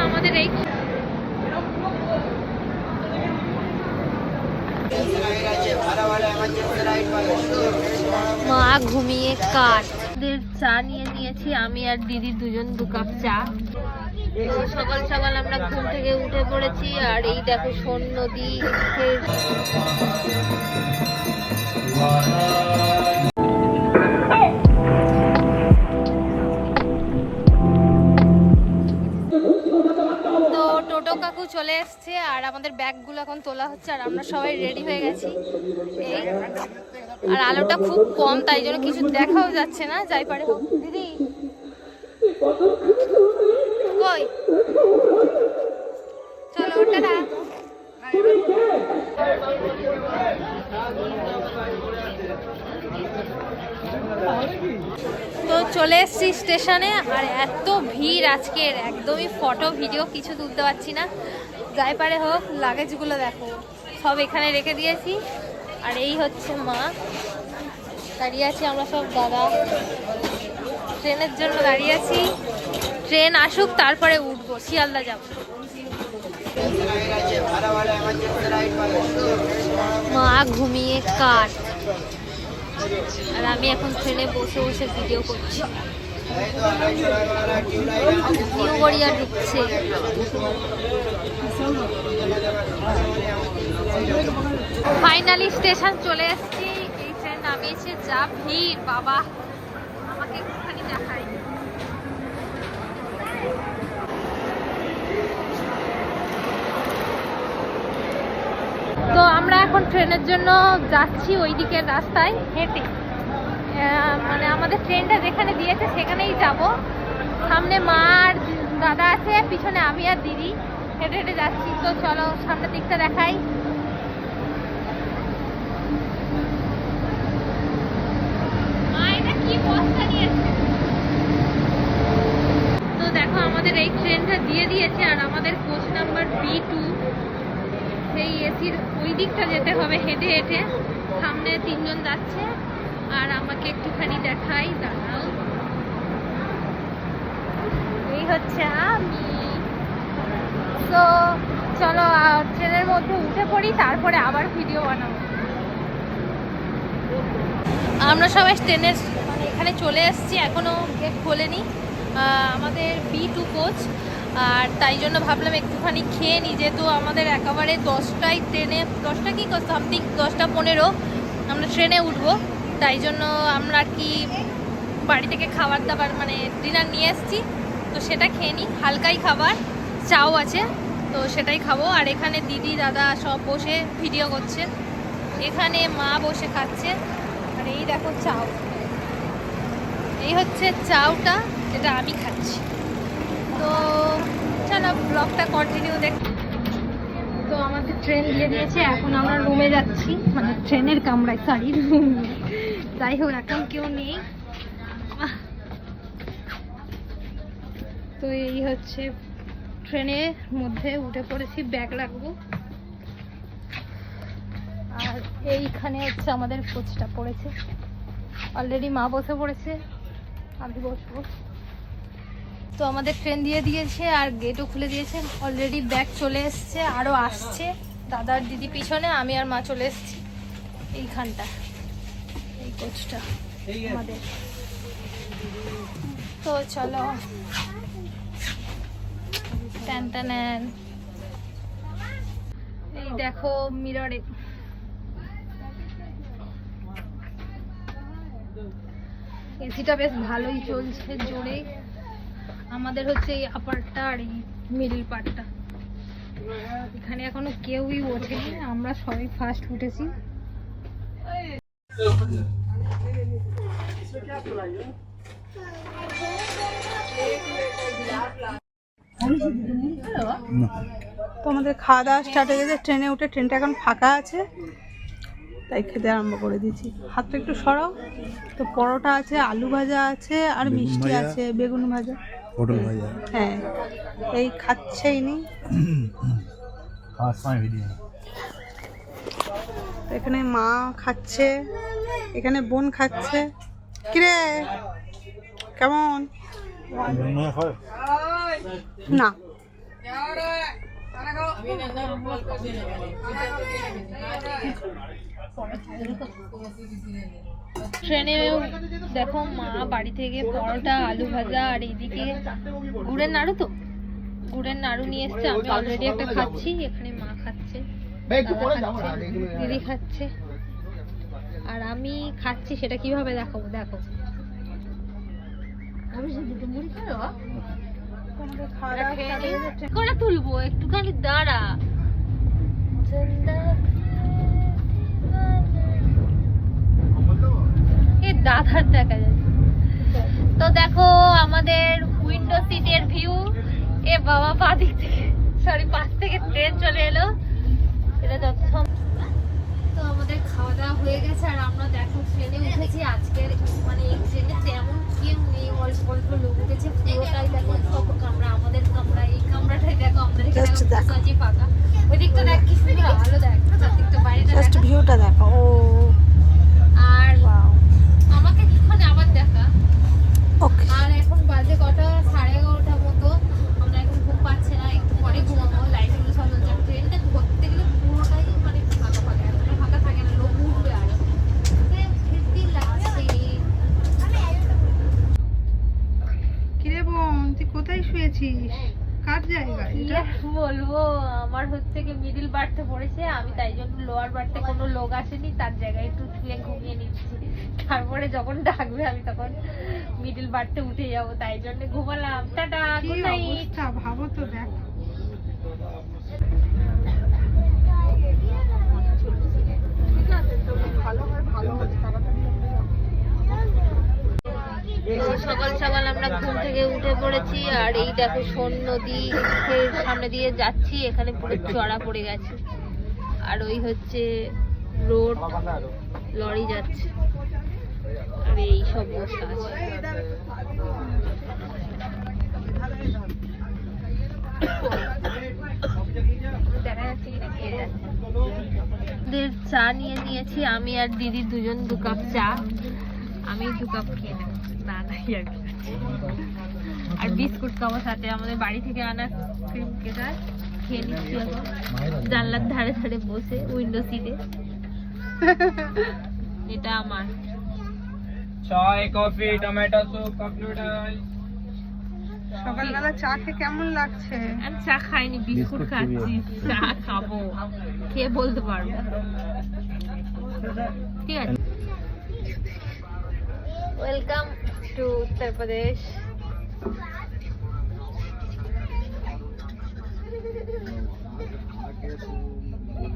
আমাদের এই মা ঘুমিয়ে কাঠ চা নিয়ে নিয়েছি আমি আর দিদি দুজন 2 কাপ চা। সকাল সকাল আমরা ঘুম থেকে উঠে পড়েছি আর এই দেখো সোন নদী। তো টোটো কাকু চলে এসছে আর আমাদের ব্যাগগুলো এখন তোলা হচ্ছে আর আমরা সবাই রেডি হয়ে গেছি। এই আর আলোটা খুব কম তাই জন্য কিছু দেখাও যাচ্ছে না। যাই পারে হোক। দিদি কই চলো টাটা। তো চলে এসছি স্টেশনে আর এত ভিড় আজকের একদমই ফটো ভিডিও কিছু তুলতে পারছি না। যাই পারে হোক। লাগেজগুলো দেখো সব এখানে রেখে দিয়েছি আর এই হচ্ছে মা দাঁড়িয়ে আছি। আমরা সব দাদা ট্রেনের জন্য দাঁড়িয়ে আছি। ট্রেন আসুক তারপরে উঠবো, শিয়ালদা যাব। মা ঘুমিয়ে কাঠ আর আমি এখন ট্রেনে বসে বসে ভিডিও করছি। নিউ গড়িয়া ঢুকছে। ফাইনালি স্টেশন চলে এসেছি। এই ট্রেন নামিয়েছে, যা ভিড় বাবা। আমাকে একটুখানি দেখাই। তো আমরা এখন ট্রেনের জন্য যাচ্ছি ওই দিকের রাস্তায় হেঁটে। মানে আমাদের ট্রেনটা যেখানে দিয়েছে সেখানেই যাব। সামনে মা আর দাদা আছে, পিছনে আমি আর দিদি হেঁটে হেঁটে যাচ্ছি। তো চলো সামনের দিকটা দেখাই। তো দেখো আমাদের এই ট্রেনটা দিয়ে দিয়েছে আর আমাদের কোচ নাম্বার B2। সেই এসির ওই দিকটা যেতে হবে হেঁটে হেঁটে। সামনে 3 জন যাচ্ছে আর আমাকে একটুখানি দেখাই, দাঁড়াও। এই হচ্ছে আমি। তো চলো ট্রেনের মধ্যে উঠে পড়ি, তারপরে আবার ভিডিও বানাবো। আমরা সবাই ট্রেনের মানে এখানে চলে এসেছি, এখনো গেট খোলেনি আমাদের B2 কোচ। আর তাই জন্য ভাবলাম একটুখানি খেয়ে নিই, যেহেতু আমাদের একেবারে 10টায় ট্রেনে, 10টা কি সামথিং 10টা 15 আমরা ট্রেনে উঠবো। তাই জন্য আমরা কি বাড়ি থেকে খাবার দাবার মানে ডিনার নিয়ে এসেছি, তো সেটা খেয়ে নিই। হালকাই খাবার, চাও আছে, তো সেটাই খাবো। আর এখানে দিদি দাদা সব বসে ভিডিও করছে, এখানে মা বসে খাচ্ছে। আর এই দেখো চাও, এই হচ্ছে চাউটা যেটা আমি খাচ্ছি। তো চলো ব্লগটা কন্টিনিউ দেখ। তো আমাদের ট্রেন দিয়ে দিয়েছে, এখন আমরা রুমে যাচ্ছি, মানে ট্রেনের কামরায়, সরি রুম। যাই হোক এখন কেউ নেই। তো এই হচ্ছে ট্রেনের মধ্যে উঠে পড়েছি, ব্যাগ রাখবো। আর এইখানে হচ্ছে আমাদের কোচটা পড়েছে, অলরেডি মা বসে পড়েছে, আমি বসবো। তো আমাদের ট্রেন দিয়ে দিয়েছে আর গেটও খুলে দিয়েছে। অলরেডি ব্যাগ চলে এসছে, আরও আসছে। দাদার দিদি পিছনে, আমি আর মা চলে এসছি এইখানটা, এই কোচটা আমাদের। তো চলো টান। এই দেখো মিররে এসিটা বেশ ভালোই চলছে, জোরে। আমাদের হচ্ছে এই আপারটা আর এই মিডল পার্টটা। এখানে এখনো কেউই ওঠেনি, আমরা সবাই ফার্স্ট উঠেছি। তো আমাদের খাওয়া দাওয়া স্টার্ট হয়ে গেছে ট্রেনে উঠে। ট্রেনটা এখন ফাঁকা আছে তাই খেতে আরম্ভ করে দিয়েছি। হাতটা একটু সরাও। তো পরোটা আছে, আলু ভাজা আছে আর মিষ্টি আছে, বেগুন ভাজা, পটল ভাজা। হ্যাঁ, এই খাচ্ছেই নি। এখানে মা খাচ্ছে, এখানে বোন খাচ্ছে। কিরে কেমন? না ট্রেনে দেখো মা বাড়ি থেকে পরোটা, আলু ভাজা আর এইদিকে গুড়ের নাড়ু, তো গুড়ের নাড়ু নিয়ে এসছে। আমি অলরেডি একটা খাচ্ছি, এখানে মা খাচ্ছে, দাদা খাচ্ছে, দিদি খাচ্ছে, আর আমি খাচ্ছি। সেটা কিভাবে দেখাবো, দেখো। করে তুলবো, একটুখানি দাঁড়া। দাদার দেখা যাচ্ছে। তো দেখো আমাদের উইন্ডো সিটের ভিউ। এ বাবা, পা দিক থেকে, সরি, পাশ থেকে ট্রেন চলে এলো। এটা যত তো আমাদের খাওয়া দাওয়া হয়ে গেছে, আর আমরা দেখো ট্রেনে উঠেছি। আজকের মানে এই ট্রেনে তেমন কেউ নেই, অল্প অল্প লোক উঠেছে। পুরোটাই দেখো সব কামরা, আমাদের কামরা, এই কামরাটাই দেখো আমরা এখানে বসে ফাঁকা। ওই দিকটা দেখ কি সুন্দর আলো, দেখ চারদিকটা, বাইরেটা দেখ, ভিউটা দেখো। ও আর আমাকে কিছুক্ষণ আবার দেখা। আর এখন বাজে কটা, 11:30 মতো। আমরা এখন ঘুম পাচ্ছে না, একটু পরে ঘুমাবো। লাইটগুলো সব জ্বলছে। ট্রেনটা ধরতে গেলে পুরোটাই মানে ফাঁকা ফাঁকা, এতটা ফাঁকা থাকে না, লোক উঠবে আর লাগছে। কিরে বোন, তুই কোথায় শুয়েছিস? কার জায়গা এটা? বলবো, আমার হচ্ছে কি মিডিল বার্থে পড়েছে, আমি তাই জন্য লোয়ার বার্থে কোনো লোক আসেনি, তার জায়গায় একটু শুয়ে ঘুমিয়ে নিচ্ছি। তারপরে যখন ডাকবে আমি তখন মিডিল বার্থে উঠে যাবো, তাই জন্য ঘুমালাম। Tata, good night. ভাবো তো, দেখ সকাল সকাল আমরা ঘুম থেকে উঠে পড়েছি, আর এই দেখো সোন নদীর সামনে দিয়ে যাচ্ছি। এখানে পুরো চড়া পড়ে গেছে, আর ওই হচ্ছে রোড, লরি যাচ্ছে, আর এই সব অবস্থা আছে। দেখা যাচ্ছে কিনা কে যাচ্ছে। চা নিয়ে নিয়েছি আমি আর দিদি, দুজন 2 কাপ চা। আমি 2 কাপ খেয়ে নেব, না না আর বিস্কুট খাবো সাথে। আমাদের বাড়ি থেকে আনা ক্রিম কেকার খেয়ে নিচ্ছি এখন জানলার ধারে ধারে বসে, উইন্ডো সিটে। এটা আমার চায়, coffee, tomato soup, cup noodles. সকালবেলা চা খেয়ে কেমন লাগছে? আমি চা খাইনি, বিস্কুট খাচ্ছি। চা খাবো, খেয়ে বলতে পারবো। ঠিক আছে। Welcome to Uttar Pradesh.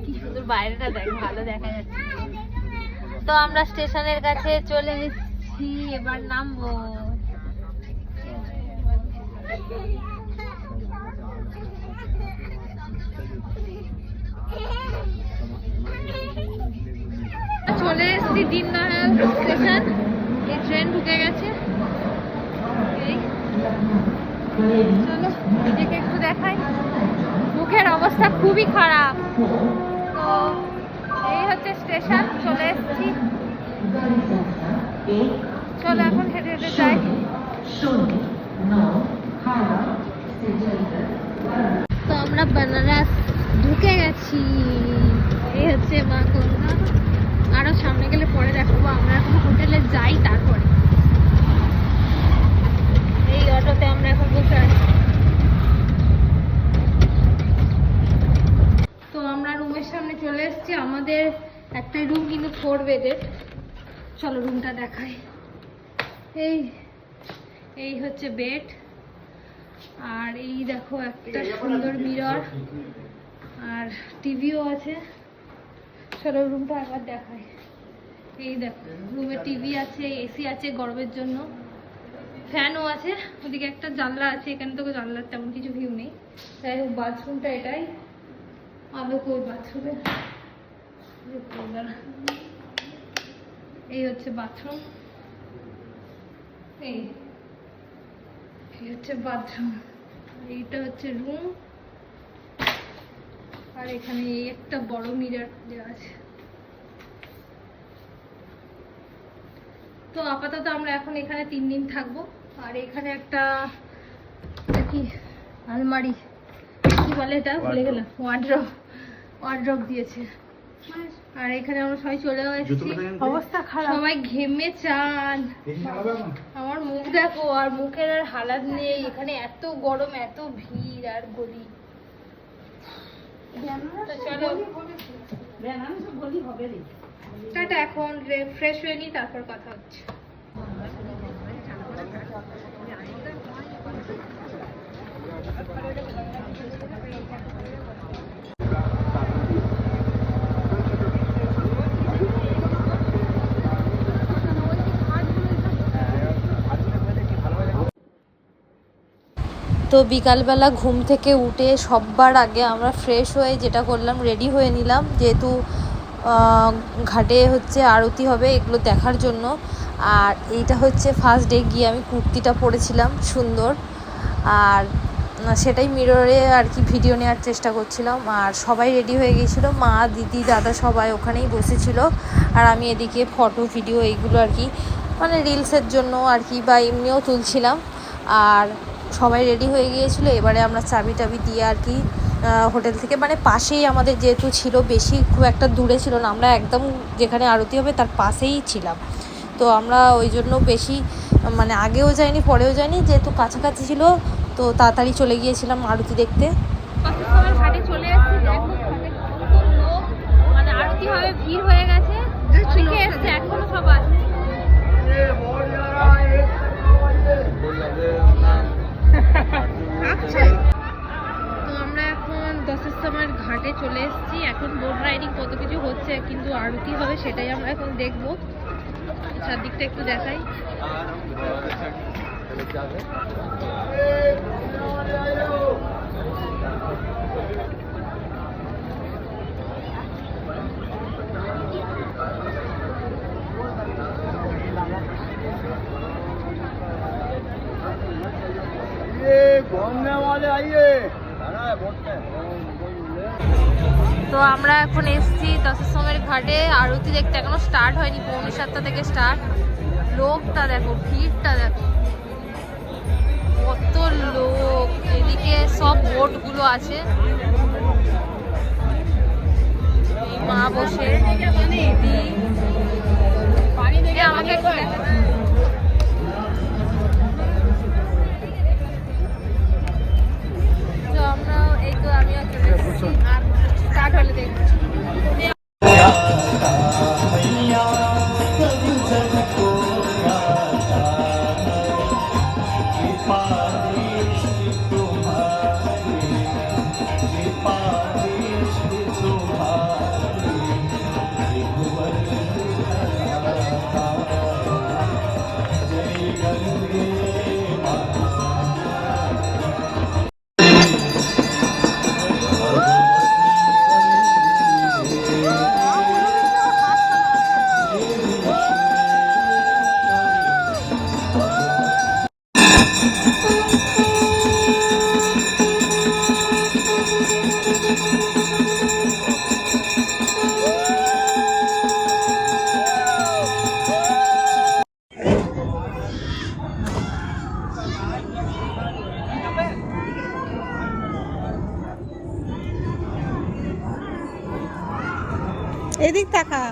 কি সুন্দর বাইরেটা দেখ, ভালো দেখা যাচ্ছে। তো আমরা স্টেশনের কাছে চলে এসেছি, এবার নামবো। চলে এসেছি দীনদয়াল স্টেশন। এই ট্রেন ঢুকে গেছে। চলো নিজেকে একটু দেখাই, মুখের অবস্থা খুবই খারাপ। তো এই হচ্ছে স্টেশন, চলে এসেছি। চলো এখন হেঁটে হেঁটে যাই। তো আমরা বেনারস ঢুকে গেছি। এই হচ্ছে মা গঙ্গা। আরো সামনে গেলে পরে দেখাবো। আমরা এখন হোটেলে যাই, তারপরে এই অটোতে আমরা এখন বসে আছি। তো আমরা রুমের সামনে চলে এসেছি। আমাদের একটা রুম কিন্তু 4 বেডের। চলো রুমটা দেখাই। এই হচ্ছে বেড, আর এই দেখো একটা সুন্দর মিরর, আর টিভিও আছে। চলো রুমটা একবার দেখাই। এই দেখো রুমে টিভি আছে, এসি আছে গরমের জন্য, ফ্যানও আছে। ওদিকে একটা জানলা আছে, এখানে তো জানলার তেমন কিছু ভিউ নেই। যাই হোক, বাথরুমটা এটাই। আলো কই বাথরুমে, এই হচ্ছে বাথরুম। এই হচ্ছে বাথরুম, এইটা হচ্ছে রুম, আর এখানে এই একটা বড় মিরর দেওয়া আছে। তো আপাতত আমরা এখন এখানে 3 দিন থাকবো। আর এখানে একটা কি আলমারি, কি বলে এটা ভুলে গেলাম, ওয়ার্ড্রপ দিয়েছে। আর এখানে আমরা সবাই চলে এসেছি, অবস্থা খারাপ, সবাই ঘেমে চান। আমার মুখ দেখো, আর মুখের আর হালাত নেই, এখানে এত গরম, এত ভিড় আর গলি। তো চলো টাটা, এখন ফ্রেশ হয়ে নি, তারপর কথা হচ্ছে। তো বিকালবেলা ঘুম থেকে উঠে সবার আগে আমরা ফ্রেশ হয়ে যেটা করলাম, রেডি হয়ে নিলাম, যেহেতু ঘাটে হচ্ছে আরতি হবে, এগুলো দেখার জন্য। আর এইটা হচ্ছে ফার্স্ট ডে গিয়ে আমি কুর্তিটা পরেছিলাম সুন্দর, আর সেটাই মিররে আর কি ভিডিও নেওয়ার চেষ্টা করছিলাম। আর সবাই রেডি হয়ে গিয়েছিলো, মা, দিদি, দাদা সবাই ওখানেই বসেছিল। আর আমি এদিকে ফটো ভিডিও এইগুলো আর কি মানে রিলসের জন্য আর কি বা এমনিও তুলছিলাম। আর সবাই রেডি হয়ে গিয়েছিলো। এবারে আমরা চাবি টাবি দিয়ে আর কি হোটেল থেকে, মানে পাশেই আমাদের যেহেতু ছিল, বেশি খুব একটা দূরে ছিল না, আমরা একদম যেখানে আরতি হবে তার পাশেই ছিলাম। তো আমরা ওই জন্য বেশি মানে আগেও যাইনি পরেও যাইনি, যেহেতু কাছাকাছি ছিল তো তাড়াতাড়ি চলে গিয়েছিলাম আরতি দেখতে। ঘাটে চলে এসেছি, মানে আরতি হবে, ভিড় হয়ে গেছে, এখনো সব আছে। তো আমরা এখন দশাশ্রমের ঘাটে চলে এসেছি। এখন বোট রাইডিং কত কিছু হচ্ছে, কিন্তু আরতি হবে সেটাই আমরা এখন দেখবো। চারদিকটা একটু দেখাই। তো আমরা এখন এসেছি দশাশ্রমের ঘাটে আরতি দেখতে, এখনো স্টার্ট হয়নি, 6:45 থেকে স্টার্ট। লোকটা দেখো, ভিড়টা দেখো, কত লোক। এদিকে সব বোটগুলো আছে, মা বসে, দিদি আমাকে তো আমরা এই তো আমিও চলে এসেছি, আর স্টার্ট হলে দেখছি। এদিক তাকা।